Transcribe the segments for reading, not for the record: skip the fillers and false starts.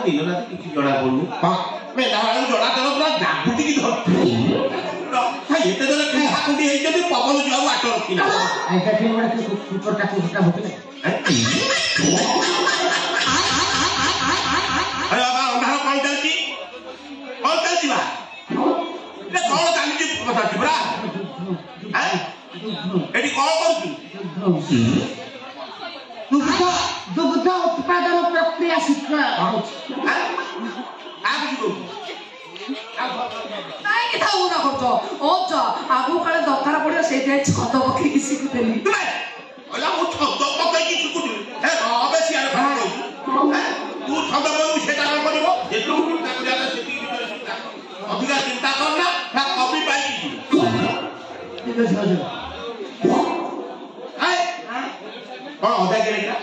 दिन रात किसी जड़ा पड़नु हां मैं दारू जड़ा तर पूरा जागुटी की धर भाई एते जरा के हाकुटी हे जदी पवन जाऊ आट रखिना ऐसा फिर बड़ा कुकुर का होते ना अरे बाबा अंधार कौन चलती बा ले कौन चलती पता छी बरा हैं एडी कौन करछु दुग्ध उत्पादन प्रक्रिया शिक्षा ନାଇଁ କି ଥାଉ ନା କରୁଛ ଅଛ ଆଗକୁ କାଳେ ଦରକାର ପଡ଼ିବ ସେଇଥିପାଇଁ ଛଦ ପକେଇକି ଶିଖୁଥିଲି ଅଲା ମୁଁ ଛଦ ପକେଇକି ଶିଖୁଥିଲି ହେ ଅବେ ସିଆର ଫାଟ ତୁ ଛଦ ପକେଇବୁ ସେଟା କଣ କରିବ ଯେତୁ ତାକୁ ଜାଗା ସେଠି ଅଧିକା ଚିନ୍ତା କର ନା ନା କପି ପାଇକି ଠିକ ଅଛି ହଜର ଆଏ କଣ ଅଦା କେରେଟା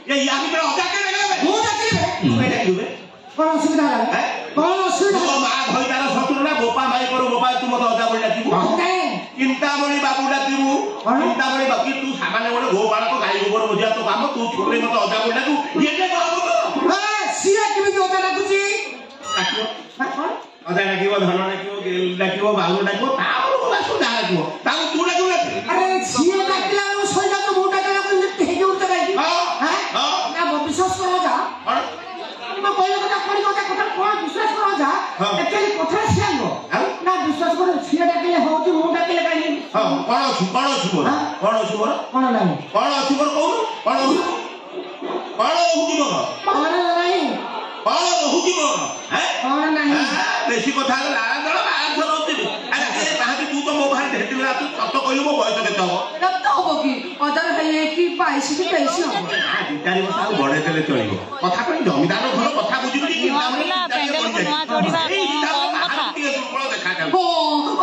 ये या भी बड़ा अजा के लगे ମୁଁ ଡାକିବେ तू बेटा क्यों କଣ ଅସୁବିଧା ହେଲା है କଣ ଅସୁବିଧା तो मां भई तार शत्रु ना गोपा माई करो गोपा तू मत अजा बोल डाकिबू चिंतामणि बाबू डाकिबू चिंतामणि बाकी तू सामान्य बोले गोपाल को गाई गोबर बुझिया तो काम तू छोरे मत अजा बोल डाकू ये के बाबू ए सिया केबे अजा डाकुची डाकिबो अजा डाकिबो धन डाकिबो गेल डाकिबो बाबू डाकिबो ताऊ बोला सुधा डाकिबो ताऊ तू डाकिबो अरे सिया डाकिला उ सोजा तो मोटा डाला को हे के उठ गई हां ना विश्वास करो जा मैं पहले কথা করি কথা কথা কোন বিশ্বাস করো যা एक्चुअली কথা ছিয়াঙ্গো না বিশ্বাস করো ছিয়া ডাকিলে হউতি মু ডাকিলে কাইনি हां कोन अछि मोर कोन अछि मोर কোন নাই कोन अछि मोर कहू कोन रहूती मोर কোন নাই कोन रहूती मोर हैं কোন নাই बेसी কথা लाला दळ बाहर रहउती अरे ए बाहर तू तो मो बाहर भेटिल ना तू सत कहलु मो बयस केते हो रक्त हो कि अदर है कि 22 की 23 हो दितारी बसा बडे देले चलिबो कथा कोइ जमीदार घर कथा बुझिबि कि महिला पेंडेल कुमा जोड़ीबा कथा हो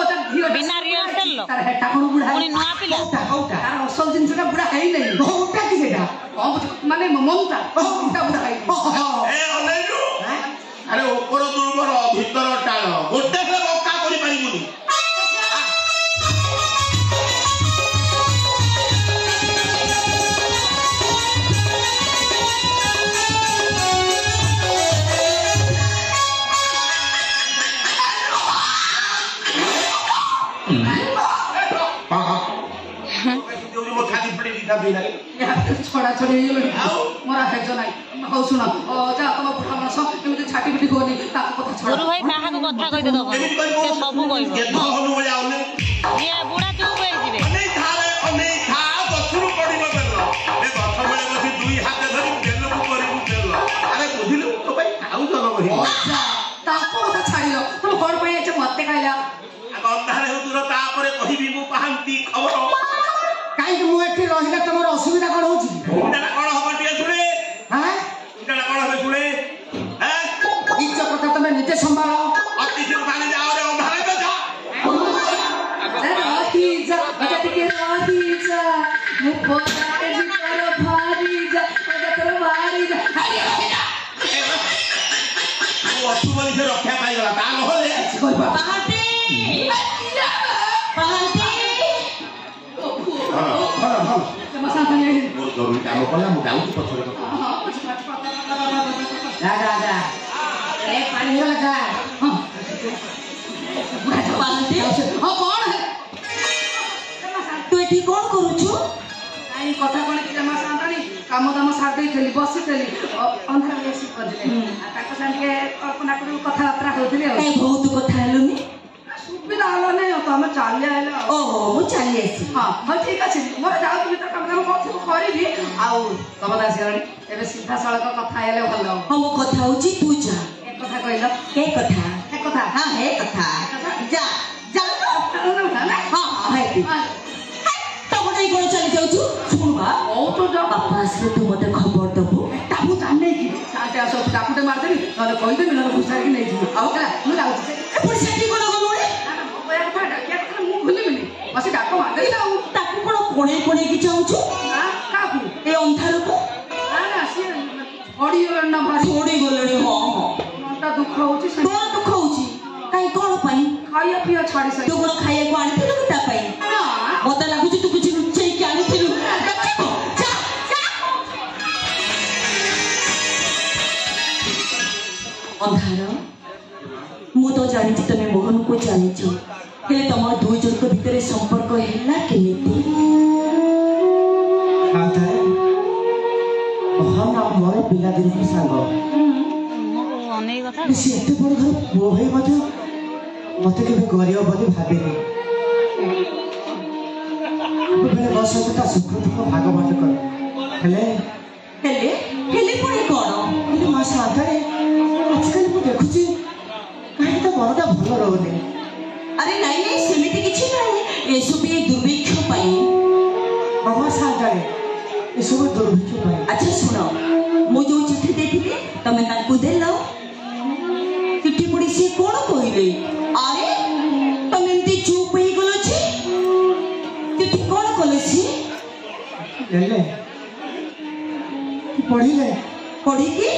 ओता धियो बिना रिहर्सल तार हेटा कोन बुढा पुनी नुआ पिला तार असल जिनसटा बुढा है नै होटा कि सेटा माने ममता होटा बुढा है ए अनेजु अरे ऊपर दुर्बर भीतर टाळ गोटे से बक्का करि परिबुनी छोड़ा छोड़ी मोरा हेज नाही हो सुन जा तुम बुढ़ा मनस एमती छाटी पिटी होनी ताको कथा छोड़ गुरु भाई काहा को कथा कहि दे दबो से सब कहिबो ये तो होनु बोले आउने ये बुढ़ा चुप होई जिवे अने खा बसुरु पडिबो बेलो ए गछ बेले बसी दुई हाथ धरि गेलो करिबु बेलो अरे बुझिलु तो भाई आउ जन बहि अच्छा ताको कथा छाड़ियो तुम कोन पय एचे मते कहला अंधारे हुतुर तापरे कहिबि मु पाहंती खबर काई मु एठी रहिला तमर असुविधा कोन होची इटा कोन हबो टिए सुने हां इटा कोन हबे सुने हैं इज्जत कथा तमे निते संभालो अति से पानी जाओ रे अंधारे पे जा अति जा अति के अति जा मु पोता के भीतर भारी जा अगर भारी जा ओ असुबली से रक्षा पाई गला ता नहले पहाटे हां मसा खाने मोर जरूरी काम कला मु जाऊ पछरे जा ए पानी हो लगा पहाटे हां कौन है तू एठी कोन करूछु आई कथा कोन कि जमा सांतानी काम दाम साथ देइथली बसिथली अंधार बेसी कर दिले आ ताको संगे कल्पना करू कथा यात्रा होतले ए बहुत कथा हलुनी सुविधा हलो नै तो हम चाली आइला ओहो मु चाली आसी हां हां ठीक अछि मोर जाऊ भीतर काम करथि करिबी आउ तम दासी गणी एबे सीधा सड़क कथा आइले भलो हम कथा होची तू जा एक कथा कहिला के कथा एक कथा हां हे कथा जा जा हां हे तब नहीं कोन चली जाउछु सुन बा ओ तो जा बापा से तू मते खबर दबो ताबू जाने की साथे आसो डाकुटे मार देबी नले कहि देबी नले घुसार की नै जीव आउ कला मु जाउ ए पुर सेठी कोन गमोरे कोया कथा डाकिया कथा मु भूली मिली बस डाको मार देबी आउ ताकू कोन कोणे कोणे की चाउछु ना काकू ए अंधार को ना सी ओडी ना भारी छोड़ी गलणी हां हां मनटा दुख होची तोर दुख होची काई कोन पई खाइया पिया छाड़ी सही तू कोन खाइया को आनी तू ता पई ना मते लागुची तू कुछ लुचई के आनी थिलु जा जा को जानिछु हेले तुम दुई जनक भितर संपर्क हैला केमिति हाथारे हम मोर पिला दिन को सांग अनेक कथा से एते बड़ घर पुओ भाई मते मते केबे गरियो बोली भाबिनी बेले बस ता सुख दुख भाग बांट कर हेले हेले हेले पुणी कोन हेले मा साथारे आजकल मु देखुची काहे तो मनटा भलो रहउनी अरे नहीं नहीं सेमिति किछि नहीं ए सब एक दुर्भिक्ष पाई मामा साथारे ए सब दुर्भिक्ष पाई अच्छा सुनो मु जो चिट्ठी देथिले तमे ताकू देलो चिट्ठी पड़ी से कोन कहिले अरे तमे एंती चुप होई गेलो छी चिट्ठी कोन कले छी हेले पढ़िले पढ़ी की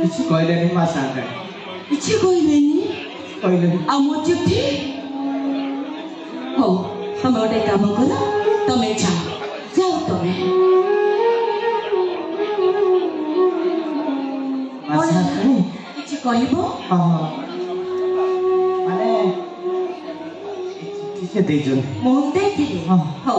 किछि कहले नहीं मा साथारे किछि कहिलेनी कहले आ मो चिट्ठी हो तमे ओटे काम करो तमे जाओ तमे मा साथारे किछि कहबो हां माने चिट्ठी से दे जन मोते दिले हाँ। हो